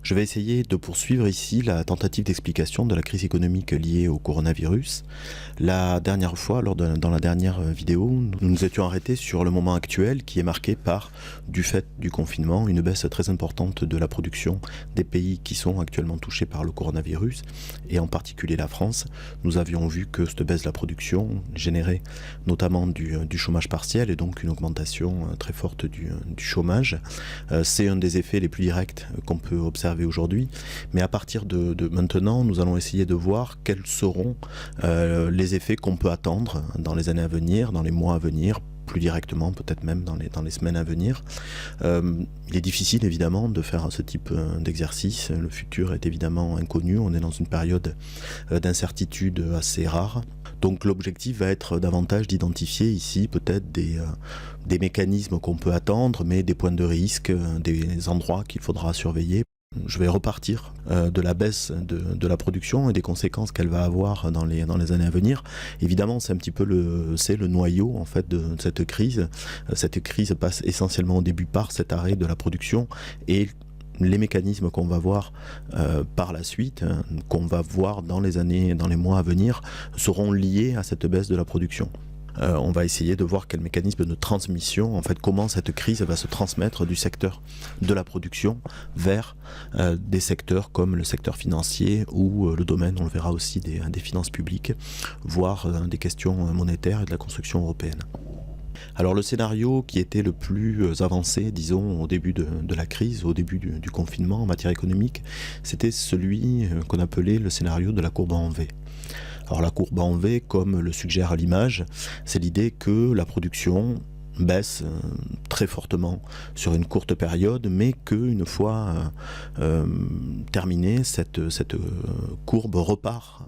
Je vais essayer de poursuivre ici la tentative d'explication de la crise économique liée au coronavirus. La dernière fois, dans la dernière vidéo, nous nous étions arrêtés sur le moment actuel qui est marqué par, du fait du confinement, une baisse très importante de la production des pays qui sont actuellement touchés par le coronavirus, et en particulier la France. Nous avions vu que cette baisse de la production générait notamment du chômage partiel et donc une augmentation très forte du chômage. C'est un des effets les plus directs qu'on peut observer aujourd'hui, mais à partir de maintenant, nous allons essayer de voir quels seront les effets qu'on peut attendre dans les années à venir, dans les mois à venir, plus directement, peut-être même dans les semaines à venir. Il est difficile évidemment de faire ce type d'exercice. Le futur est évidemment inconnu. On est dans une période d'incertitude assez rare. Donc l'objectif va être davantage d'identifier ici peut-être des mécanismes qu'on peut attendre, mais des points de risque, des endroits qu'il faudra surveiller. Je vais repartir de la baisse de la production et des conséquences qu'elle va avoir dans les années à venir. Évidemment, c'est un petit peu le noyau en fait de cette crise. Cette crise passe essentiellement au début par cet arrêt de la production et les mécanismes qu'on va voir par la suite, qu'on va voir dans les mois à venir, seront liés à cette baisse de la production. On va essayer de voir quel mécanisme de transmission, en fait, comment cette crise va se transmettre du secteur de la production vers des secteurs comme le secteur financier ou le domaine, on le verra aussi, des finances publiques, voire des questions monétaires et de la construction européenne. Alors le scénario qui était le plus avancé, disons, au début de la crise, au début du confinement en matière économique, c'était celui qu'on appelait le scénario de la courbe en V. Alors la courbe en V, comme le suggère l'image, c'est l'idée que la production baisse très fortement sur une courte période, mais qu'une fois terminée, cette courbe repart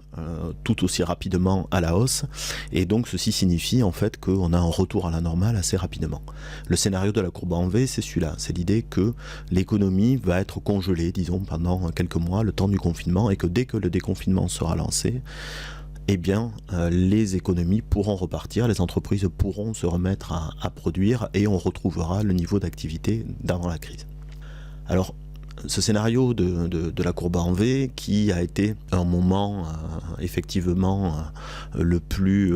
tout aussi rapidement à la hausse, et donc ceci signifie en fait qu'on a un retour à la normale assez rapidement. Le scénario de la courbe en V, c'est celui-là, c'est l'idée que l'économie va être congelée, disons, pendant quelques mois, le temps du confinement, et que dès que le déconfinement sera lancé, eh bien, les économies pourront repartir, les entreprises pourront se remettre à produire et on retrouvera le niveau d'activité d'avant la crise. Alors, ce scénario de la courbe en V, qui a été un moment effectivement le plus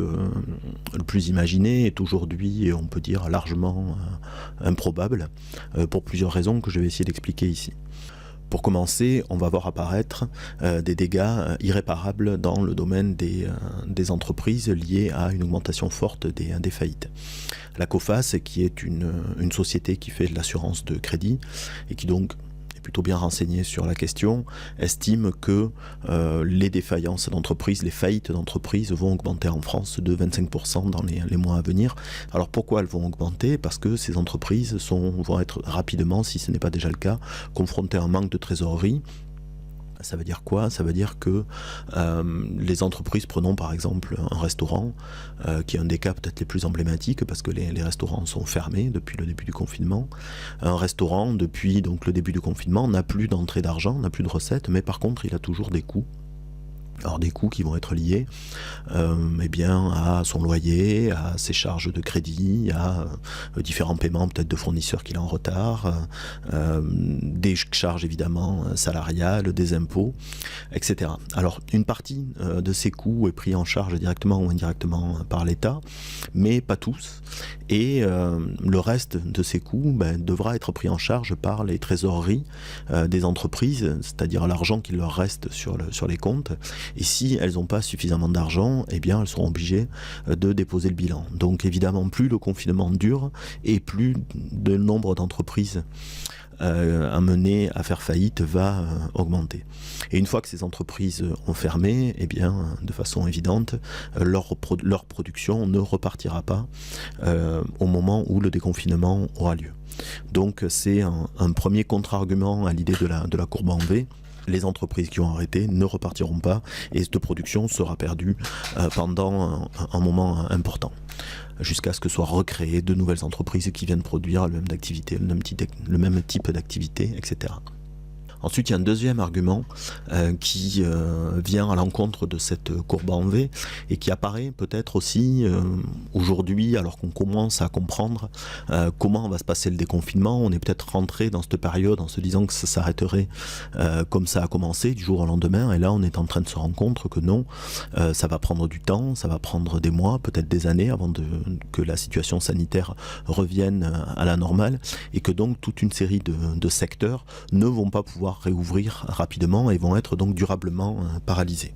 imaginé, est aujourd'hui, on peut dire, largement improbable, pour plusieurs raisons que je vais essayer d'expliquer ici. Pour commencer, on va voir apparaître des dégâts irréparables dans le domaine des entreprises liés à une augmentation forte des faillites. La Coface, qui est une société qui fait de l'assurance de crédit et qui donc est plutôt bien renseignée sur la question, estime que les défaillances d'entreprises, les faillites d'entreprises vont augmenter en France de 25% dans les mois à venir. Alors pourquoi elles vont augmenter? Parce que ces entreprises vont être rapidement, si ce n'est pas déjà le cas, confrontées à un manque de trésorerie. Ça veut dire quoi? Ça veut dire que les entreprises, prenons par exemple un restaurant, qui est un des cas peut-être les plus emblématiques parce que les restaurants sont fermés depuis le début du confinement. Un restaurant, depuis donc le début du confinement, n'a plus d'entrée d'argent, n'a plus de recettes, mais par contre il a toujours des coûts. Alors des coûts qui vont être liés eh bien, à son loyer, à ses charges de crédit, à différents paiements peut-être de fournisseurs qu'il a en retard, des charges évidemment salariales, des impôts, etc. Alors une partie de ces coûts est pris en charge directement ou indirectement par l'État, mais pas tous. Et le reste de ces coûts devra être pris en charge par les trésoreries des entreprises, c'est-à-dire l'argent qui leur reste sur les comptes. Et si elles n'ont pas suffisamment d'argent, eh bien elles seront obligées de déposer le bilan. Donc évidemment, plus le confinement dure et plus le nombre d'entreprises amenées à faire faillite va augmenter. Et une fois que ces entreprises ont fermé, eh bien, de façon évidente, leur production ne repartira pas au moment où le déconfinement aura lieu. Donc c'est un premier contre-argument à l'idée de la courbe en V. Les entreprises qui ont arrêté ne repartiront pas et cette production sera perdue pendant un moment important, jusqu'à ce que soient recréées de nouvelles entreprises qui viennent produire le même type d'activité, etc. Ensuite, il y a un deuxième argument qui vient à l'encontre de cette courbe en V et qui apparaît peut-être aussi aujourd'hui, alors qu'on commence à comprendre comment va se passer le déconfinement. On est peut-être rentré dans cette période en se disant que ça s'arrêterait comme ça a commencé du jour au lendemain, et là on est en train de se rendre compte que non, ça va prendre du temps, ça va prendre des mois, peut-être des années avant que la situation sanitaire revienne à la normale, et que donc toute une série de secteurs ne vont pas pouvoir réouvrir rapidement et vont être donc durablement paralysés.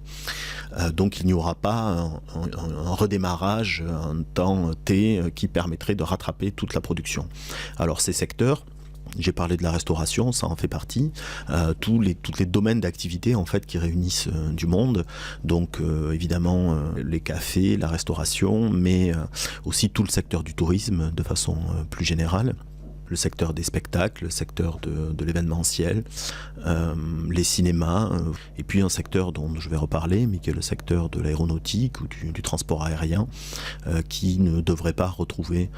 Donc il n'y aura pas un redémarrage, un temps T qui permettrait de rattraper toute la production. Alors ces secteurs, j'ai parlé de la restauration, ça en fait partie, tous les domaines d'activité en fait qui réunissent du monde, donc évidemment les cafés, la restauration, mais aussi tout le secteur du tourisme de façon plus générale. Le secteur des spectacles, le secteur de l'événementiel, les cinémas, et puis un secteur dont je vais reparler, mais qui est le secteur de l'aéronautique ou du transport aérien, qui ne devrait pas retrouver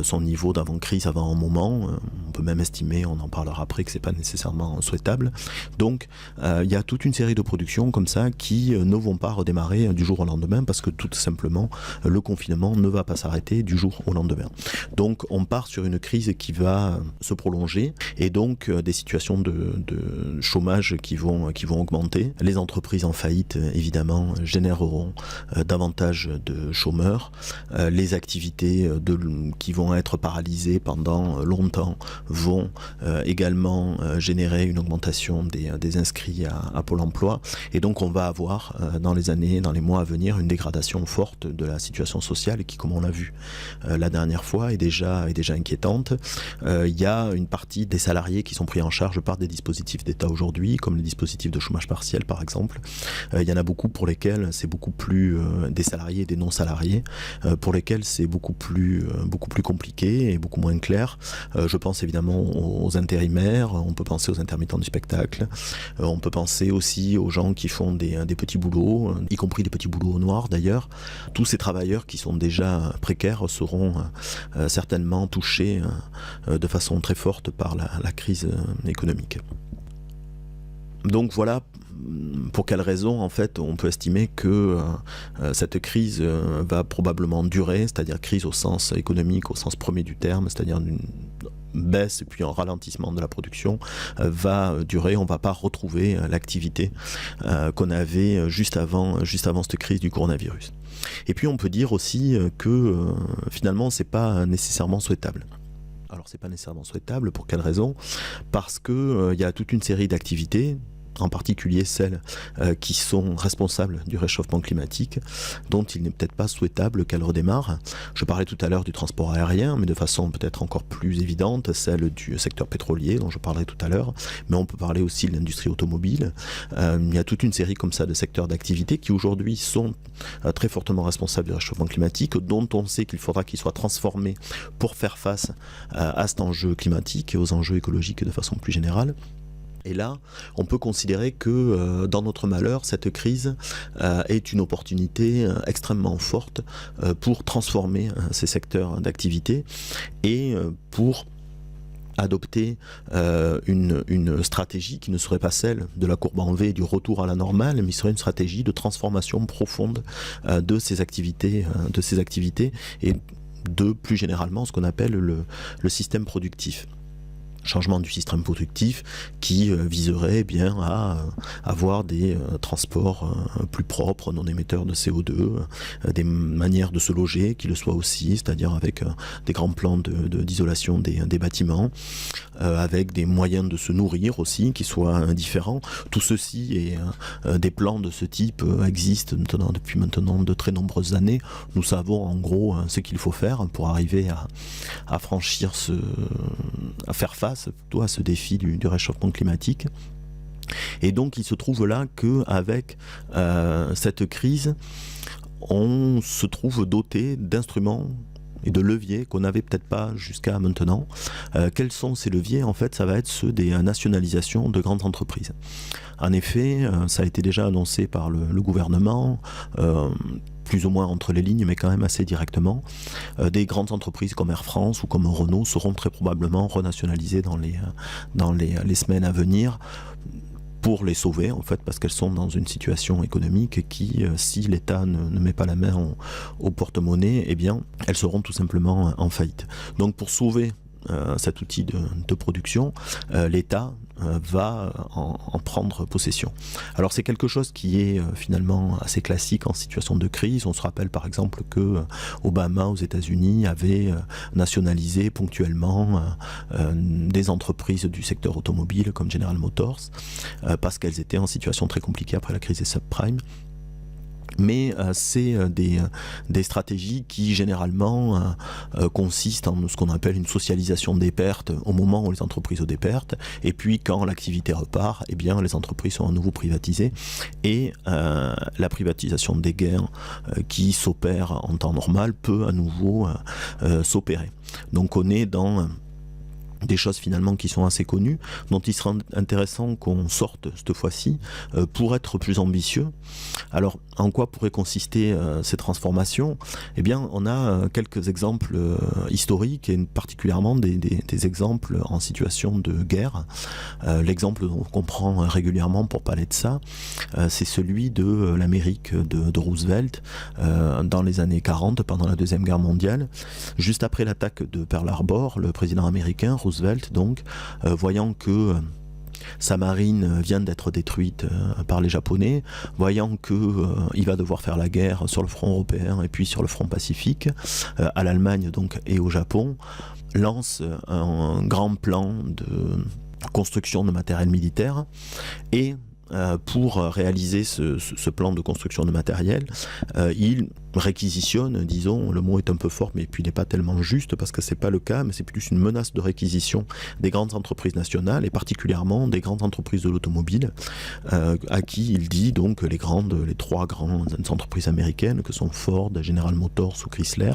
son niveau d'avant-crise avant un moment. On peut même estimer, on en parlera après, que c'est pas nécessairement souhaitable. Donc il y a toute une série de productions comme ça qui ne vont pas redémarrer du jour au lendemain, parce que tout simplement le confinement ne va pas s'arrêter du jour au lendemain. Donc on part sur une crise qui va se prolonger, et donc des situations de chômage qui vont augmenter. Les entreprises en faillite évidemment généreront davantage de chômeurs. Les activités qui vont être paralysées pendant longtemps vont également générer une augmentation des inscrits à Pôle emploi, et donc on va avoir dans les mois à venir une dégradation forte de la situation sociale qui, comme on l'a vu la dernière fois, est déjà inquiétante. Il y a une partie des salariés qui sont pris en charge par des dispositifs d'État aujourd'hui, comme les dispositifs de chômage partiel par exemple. Il y en a beaucoup pour lesquels c'est beaucoup plus des salariés et des non-salariés, pour lesquels c'est beaucoup plus compliqué et beaucoup moins clair. Je pense évidemment aux intérimaires, on peut penser aux intermittents du spectacle, on peut penser aussi aux gens qui font des petits boulots, y compris des petits boulots au noir d'ailleurs. Tous ces travailleurs qui sont déjà précaires seront certainement touchés de façon très forte par la crise économique. Donc voilà pour quelles raisons en fait on peut estimer que cette crise va probablement durer, c'est-à-dire crise au sens économique, au sens premier du terme, c'est-à-dire une baisse et puis un ralentissement de la production va durer. On ne va pas retrouver l'activité qu'on avait juste avant cette crise du coronavirus. Et puis on peut dire aussi que finalement c'est pas nécessairement souhaitable. Alors c'est pas nécessairement souhaitable, pour quelle raison ? Parce que y a toute une série d'activités, en particulier celles qui sont responsables du réchauffement climatique, dont il n'est peut-être pas souhaitable qu'elles redémarrent. Je parlais tout à l'heure du transport aérien, mais de façon peut-être encore plus évidente, celle du secteur pétrolier, dont je parlerai tout à l'heure, mais on peut parler aussi de l'industrie automobile. Il y a toute une série comme ça de secteurs d'activité qui aujourd'hui sont très fortement responsables du réchauffement climatique, dont on sait qu'il faudra qu'ils soient transformés pour faire face à cet enjeu climatique et aux enjeux écologiques de façon plus générale. Et là, on peut considérer que dans notre malheur, cette crise est une opportunité extrêmement forte pour transformer ces secteurs d'activité et pour adopter une stratégie qui ne serait pas celle de la courbe en V et du retour à la normale, mais serait une stratégie de transformation profonde de ces activités et de plus généralement ce qu'on appelle le système productif. Changement du système productif qui viserait bien à avoir des transports plus propres, non émetteurs de CO2, des manières de se loger qui le soient aussi, c'est-à-dire avec des grands plans d'isolation des bâtiments, avec des moyens de se nourrir aussi qui soient différents. Tout ceci et des plans de ce type existent depuis maintenant de très nombreuses années. Nous savons en gros ce qu'il faut faire pour arriver à franchir à faire face plutôt à ce défi du réchauffement climatique. Et donc il se trouve là qu'avec cette crise, on se trouve doté d'instruments et de leviers qu'on n'avait peut-être pas jusqu'à maintenant. Quels sont ces leviers ? En fait, ça va être ceux des nationalisations de grandes entreprises. En effet, ça a été déjà annoncé par le gouvernement. plus ou moins entre les lignes, mais quand même assez directement. Des grandes entreprises comme Air France ou comme Renault seront très probablement renationalisées dans les semaines à venir, pour les sauver en fait, parce qu'elles sont dans une situation économique qui, si l'État ne met pas la main au porte-monnaie, eh bien elles seront tout simplement en faillite. Donc pour sauver cet outil de production, l'État va en prendre possession. Alors c'est quelque chose qui est finalement assez classique en situation de crise. On se rappelle par exemple que Obama aux États-Unis avait nationalisé ponctuellement des entreprises du secteur automobile comme General Motors parce qu'elles étaient en situation très compliquée après la crise des subprimes. Mais c'est des stratégies qui généralement consistent en ce qu'on appelle une socialisation des pertes au moment où les entreprises ont des pertes, et puis quand l'activité repart, eh bien les entreprises sont à nouveau privatisées, et la privatisation des gains qui s'opère en temps normal peut à nouveau s'opérer. Donc on est dans des choses finalement qui sont assez connues, dont il sera intéressant qu'on sorte cette fois-ci pour être plus ambitieux. Alors, en quoi pourraient consister ces transformations ? Eh bien, on a quelques exemples historiques et particulièrement des exemples en situation de guerre. L'exemple qu'on prend régulièrement pour parler de ça, c'est celui de l'Amérique de Roosevelt dans les années 40, pendant la Deuxième Guerre mondiale. Juste après l'attaque de Pearl Harbor, le président américain, Roosevelt, donc, voyant que sa marine vient d'être détruite par les Japonais, voyant qu'il va devoir faire la guerre sur le front européen et puis sur le front pacifique, à l'Allemagne donc, et au Japon, lance un grand plan de construction de matériel militaire et pour réaliser ce plan de construction de matériel, il réquisitionne, disons, le mot est un peu fort, mais puis il n'est pas tellement juste parce que c'est pas le cas, mais c'est plus une menace de réquisition des grandes entreprises nationales et particulièrement des grandes entreprises de l'automobile, à qui il dit donc les trois grandes entreprises américaines que sont Ford, General Motors ou Chrysler,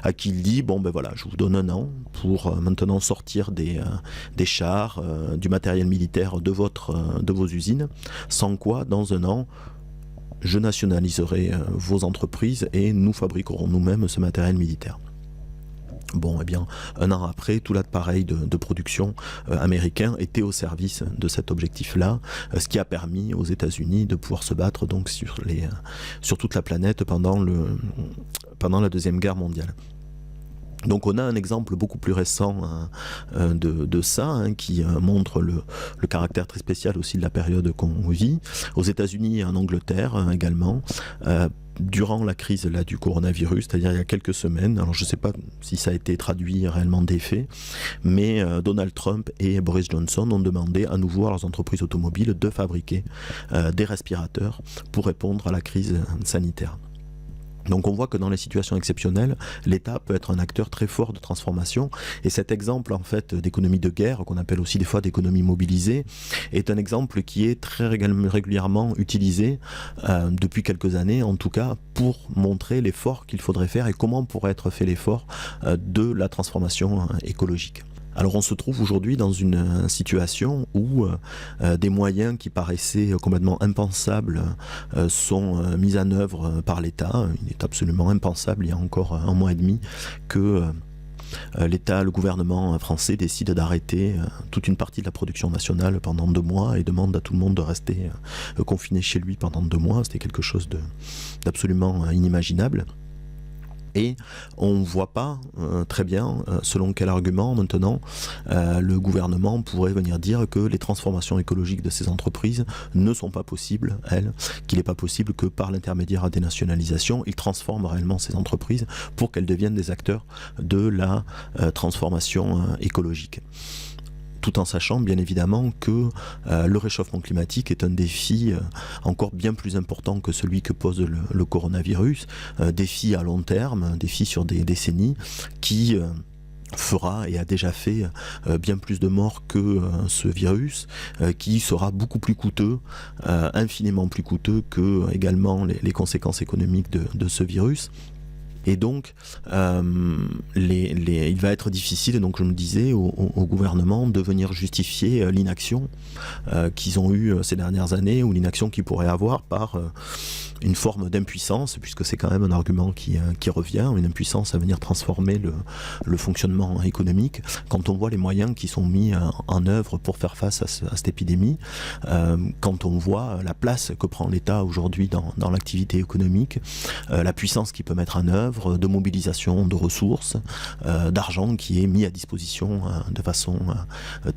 à qui il dit bon ben voilà, je vous donne un an pour maintenant sortir des chars, du matériel militaire de vos usines, sans quoi dans un an je nationaliserai vos entreprises et nous fabriquerons nous-mêmes ce matériel militaire. Bon, eh bien, un an après, tout l'appareil de production américain était au service de cet objectif-là, ce qui a permis aux États-Unis de pouvoir se battre donc sur toute la planète pendant la Deuxième Guerre mondiale. Donc on a un exemple beaucoup plus récent de ça, qui montre le caractère très spécial aussi de la période qu'on vit. Aux États-Unis et en Angleterre également, durant la crise là, du coronavirus, c'est-à-dire il y a quelques semaines, alors je ne sais pas si ça a été traduit réellement des faits, mais Donald Trump et Boris Johnson ont demandé à nouveau à leurs entreprises automobiles de fabriquer des respirateurs pour répondre à la crise sanitaire. Donc on voit que dans les situations exceptionnelles, l'État peut être un acteur très fort de transformation, et cet exemple en fait d'économie de guerre, qu'on appelle aussi des fois d'économie mobilisée, est un exemple qui est très régulièrement utilisé depuis quelques années en tout cas, pour montrer l'effort qu'il faudrait faire et comment pourrait être fait l'effort de la transformation écologique. Alors on se trouve aujourd'hui dans une situation où des moyens qui paraissaient complètement impensables sont mis en œuvre par l'État. Il est absolument impensable, il y a encore un mois et demi, que l'État, le gouvernement français décide d'arrêter toute une partie de la production nationale pendant 2 mois et demande à tout le monde de rester confiné chez lui pendant 2 mois. C'était quelque chose d'absolument inimaginable. Et on ne voit pas très bien selon quel argument maintenant le gouvernement pourrait venir dire que les transformations écologiques de ces entreprises ne sont pas possibles, qu'il n'est pas possible que par l'intermédiaire des nationalisations, ils transforment réellement ces entreprises pour qu'elles deviennent des acteurs de la transformation écologique. Tout en sachant bien évidemment que le réchauffement climatique est un défi encore bien plus important que celui que pose le coronavirus, défi à long terme, défi sur des décennies, qui fera et a déjà fait bien plus de morts que ce virus, qui sera beaucoup plus coûteux, infiniment plus coûteux que également les conséquences économiques de ce virus. Et donc, il va être difficile, donc je me disais, au gouvernement de venir justifier l'inaction qu'ils ont eue ces dernières années, ou l'inaction qu'ils pourraient avoir par une forme d'impuissance, puisque c'est quand même un argument qui revient, une impuissance à venir transformer le fonctionnement économique. Quand on voit les moyens qui sont mis en œuvre pour faire face à cette épidémie, quand on voit la place que prend l'État aujourd'hui dans l'activité économique, la puissance qu'il peut mettre en œuvre, de mobilisation de ressources, d'argent qui est mis à disposition de façon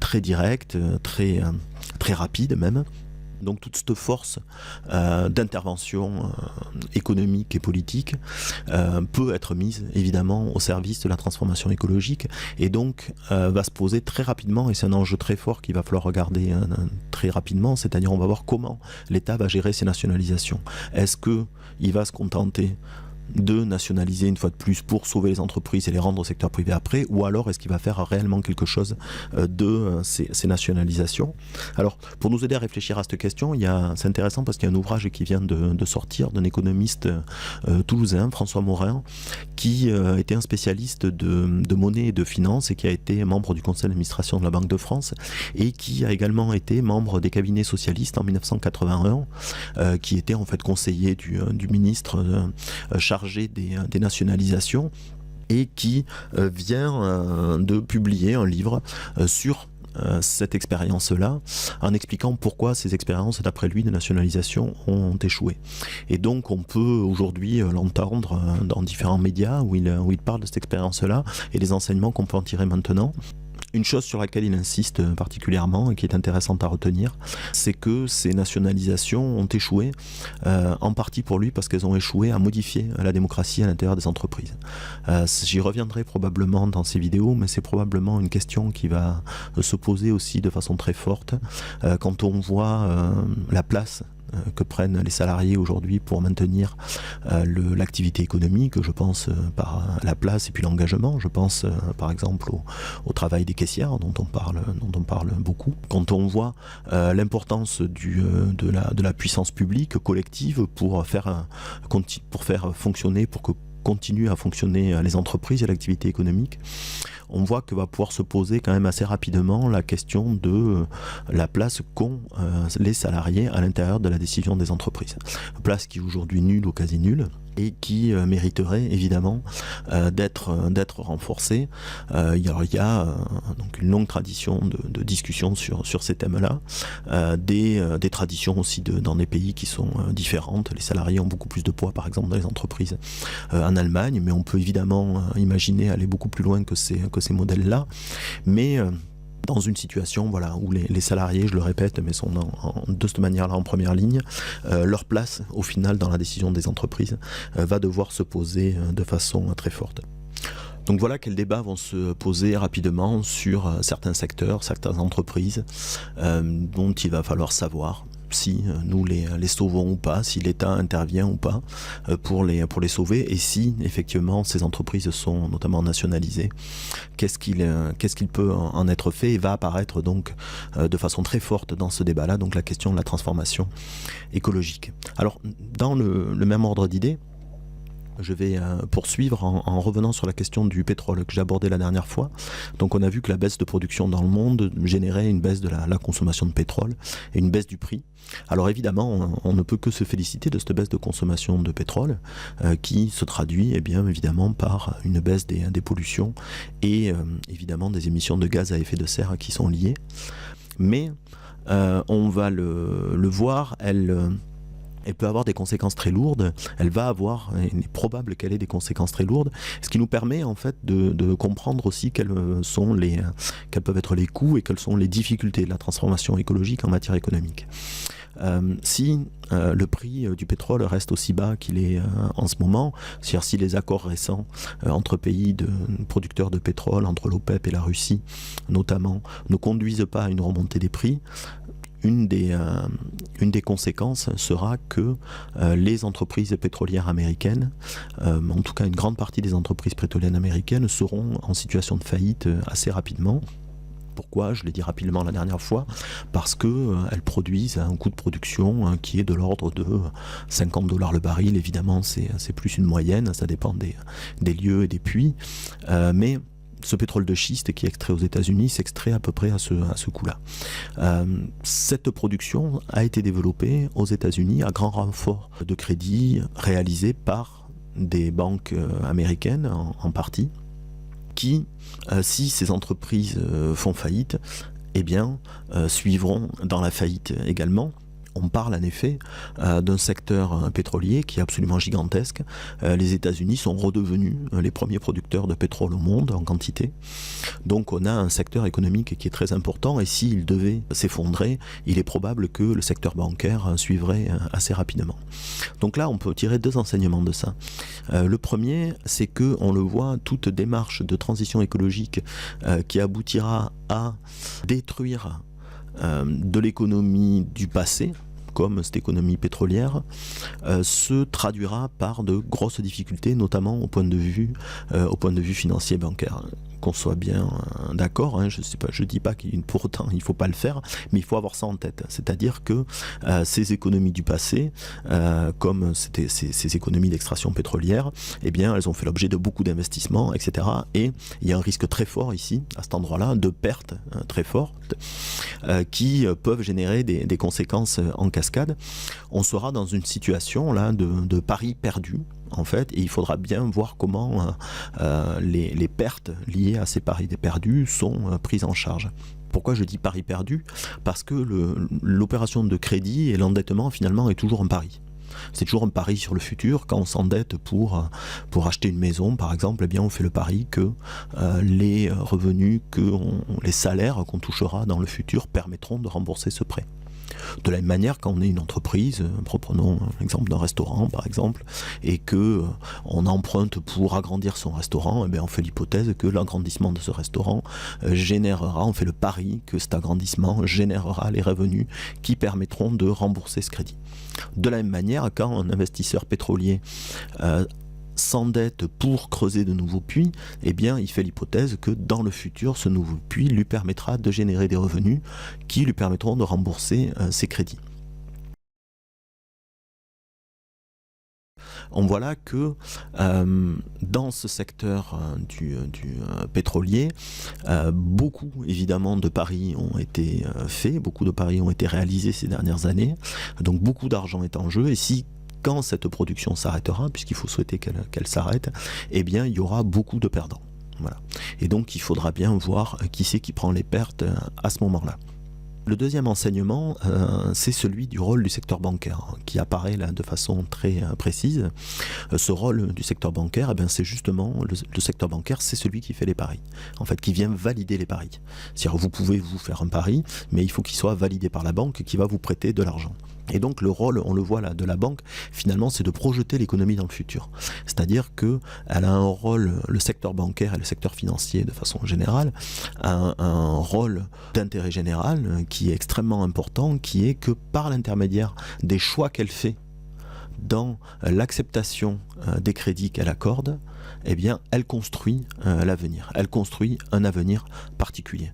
très directe, très rapide même. Donc toute cette force d'intervention économique et politique peut être mise évidemment au service de la transformation écologique, et donc va se poser très rapidement, et c'est un enjeu très fort qu'il va falloir regarder très rapidement, c'est-à-dire on va voir comment l'État va gérer ses nationalisations. Est-ce qu'il va se contenter de nationaliser une fois de plus pour sauver les entreprises et les rendre au secteur privé après, ou alors est-ce qu'il va faire réellement quelque chose de ces nationalisations? Alors, pour nous aider à réfléchir à cette question, c'est intéressant parce qu'il y a un ouvrage qui vient de sortir d'un économiste toulousain, François Morin, qui était un spécialiste de monnaie et de finance et qui a été membre du conseil d'administration de la Banque de France et qui a également été membre des cabinets socialistes en 1981, qui était en fait conseiller du ministre chargé des nationalisations, et qui vient de publier un livre sur cette expérience-là, en expliquant pourquoi ces expériences, d'après lui, de nationalisation ont échoué. Et donc on peut aujourd'hui l'entendre dans différents médias où il parle de cette expérience-là et les enseignements qu'on peut en tirer maintenant. Une chose sur laquelle il insiste particulièrement et qui est intéressante à retenir, c'est que ces nationalisations ont échoué, en partie pour lui parce qu'elles ont échoué à modifier la démocratie à l'intérieur des entreprises. J'y reviendrai probablement dans ces vidéos, mais c'est probablement une question qui va se poser aussi de façon très forte quand on voit la place que prennent les salariés aujourd'hui pour maintenir l'activité économique. Je pense par la place et puis l'engagement. Je pense par exemple au travail des caissières dont on parle beaucoup. Quand on voit l'importance de la puissance publique collective pour faire fonctionner, pour que continuent à fonctionner les entreprises et l'activité économique, on voit que va pouvoir se poser quand même assez rapidement la question de la place qu'ont les salariés à l'intérieur de la décision des entreprises. Place qui est aujourd'hui nulle ou quasi nulle, et qui mériterait évidemment d'être renforcée. Il y a donc une longue tradition de discussion sur ces thèmes-là, des traditions aussi dans des pays qui sont différentes. Les salariés ont beaucoup plus de poids, par exemple, dans les entreprises en Allemagne, mais on peut évidemment imaginer aller beaucoup plus loin que ces modèles-là. Mais dans une situation où les salariés, je le répète, mais sont de cette manière-là en première ligne, leur place au final dans la décision des entreprises va devoir se poser de façon très forte. Donc voilà quels débats vont se poser rapidement sur certains secteurs, certaines entreprises dont il va falloir savoir si nous les sauvons ou pas, si l'État intervient ou pas pour les sauver, et si effectivement ces entreprises sont notamment nationalisées, qu'est-ce qu'il peut en être fait, et va apparaître donc de façon très forte dans ce débat-là, donc la question de la transformation écologique. Alors dans le même ordre d'idées, je vais poursuivre en revenant sur la question du pétrole que j'ai abordé la dernière fois. Donc on a vu que la baisse de production dans le monde générait une baisse de la consommation de pétrole et une baisse du prix. Alors évidemment, on ne peut que se féliciter de cette baisse de consommation de pétrole qui se traduit évidemment par une baisse des pollutions et évidemment des émissions de gaz à effet de serre qui sont liées. Mais on va le voir, elle peut avoir des conséquences très lourdes, il est probable qu'elle ait des conséquences très lourdes, ce qui nous permet en fait de comprendre aussi quels peuvent être les coûts et quelles sont les difficultés de la transformation écologique en matière économique. Si le prix du pétrole reste aussi bas qu'il est en ce moment, c'est-à-dire si les accords récents entre pays producteurs de pétrole, entre l'OPEP et la Russie notamment, ne conduisent pas à une remontée des prix, une des conséquences sera que les entreprises pétrolières américaines, en tout cas une grande partie des entreprises pétrolières américaines, seront en situation de faillite assez rapidement. Pourquoi? Je l'ai dit rapidement la dernière fois, parce qu'elles produisent à un coût de production qui est de l'ordre de $50 le baril. Évidemment, c'est plus une moyenne, ça dépend des lieux et des puits, mais ce pétrole de schiste qui est extrait aux États-Unis s'extrait à peu près à ce coût-là. Cette production a été développée aux États-Unis à grand renfort de crédit réalisé par des banques américaines en partie, qui, si ces entreprises font faillite, eh bien, suivront dans la faillite également. On parle en effet d'un secteur pétrolier qui est absolument gigantesque. Les États-Unis sont redevenus les premiers producteurs de pétrole au monde en quantité. Donc on a un secteur économique qui est très important, et s'il devait s'effondrer, il est probable que le secteur bancaire suivrait assez rapidement. Donc là, on peut tirer deux enseignements de ça. Le premier, c'est que, on le voit, toute démarche de transition écologique qui aboutira à détruire de l'économie du passé, comme cette économie pétrolière, se traduira par de grosses difficultés, notamment au point de vue financier et bancaire. Qu'on soit bien d'accord, hein, je dis pas qu'il pour autant il faut pas le faire, mais il faut avoir ça en tête. C'est-à-dire que ces économies du passé, comme c'était ces économies d'extraction pétrolière, eh bien elles ont fait l'objet de beaucoup d'investissements, etc. Et il y a un risque très fort ici, à cet endroit-là, de pertes très fortes qui peuvent générer des conséquences en cascade. On sera dans une situation là de paris perdus, en fait, et il faudra bien voir comment les pertes liées à ces paris perdus sont prises en charge. Pourquoi je dis pari perdu? Parce que l'opération de crédit et l'endettement finalement est toujours un pari. C'est toujours un pari sur le futur. Quand on s'endette pour acheter une maison, par exemple, eh bien on fait le pari que les revenus, les salaires qu'on touchera dans le futur permettront de rembourser ce prêt. De la même manière, quand on est une entreprise, prenons l'exemple d'un restaurant par exemple, et que on emprunte pour agrandir son restaurant, eh bien on fait l'hypothèse que l'agrandissement de ce restaurant générera, on fait le pari que cet agrandissement générera les revenus qui permettront de rembourser ce crédit. De la même manière, quand un investisseur pétrolier s'endette pour creuser de nouveaux puits, eh bien il fait l'hypothèse que dans le futur, ce nouveau puits lui permettra de générer des revenus qui lui permettront de rembourser ses crédits. On voit là que dans ce secteur du pétrolier, beaucoup évidemment de paris ont été faits, beaucoup de paris ont été réalisés ces dernières années, donc beaucoup d'argent est en jeu, et si quand cette production s'arrêtera, puisqu'il faut souhaiter qu'elle s'arrête, eh bien il y aura beaucoup de perdants. Voilà. Et donc il faudra bien voir qui c'est qui prend les pertes à ce moment-là. Le deuxième enseignement, c'est celui du rôle du secteur bancaire, qui apparaît là de façon très précise. Ce rôle du secteur bancaire, eh bien, c'est justement, le secteur bancaire, c'est celui qui fait les paris, en fait, qui vient valider les paris. C'est-à-dire vous pouvez vous faire un pari, mais il faut qu'il soit validé par la banque qui va vous prêter de l'argent. Et donc le rôle, on le voit là, de la banque, finalement, c'est de projeter l'économie dans le futur. C'est-à-dire qu'elle a un rôle, le secteur bancaire et le secteur financier de façon générale, a un rôle d'intérêt général qui est extrêmement important, qui est que par l'intermédiaire des choix qu'elle fait dans l'acceptation des crédits qu'elle accorde, eh bien, elle construit l'avenir. Elle construit un avenir particulier.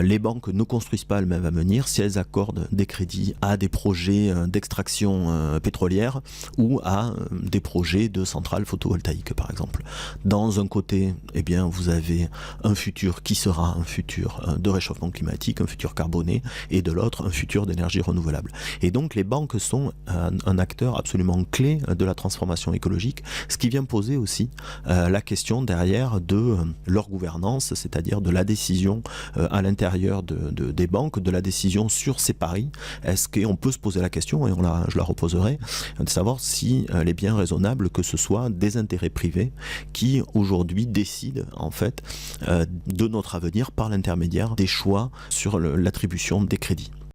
Les banques ne construisent pas le même avenir si elles accordent des crédits à des projets d'extraction pétrolière ou à des projets de centrales photovoltaïques, par exemple. Dans un côté, eh bien, vous avez un futur qui sera un futur de réchauffement climatique, un futur carboné, et de l'autre, un futur d'énergie renouvelable. Et donc, les banques sont un acteur absolument clé de la transformation écologique, ce qui vient poser aussi la question derrière de leur gouvernance, c'est-à-dire de la décision à l'intérieur des banques, de la décision sur ces paris. Est-ce qu'on peut se poser la question, et je la reposerai, de savoir si elle est bien raisonnable que ce soit des intérêts privés qui aujourd'hui décident en fait de notre avenir par l'intermédiaire des choix sur l'attribution des crédits.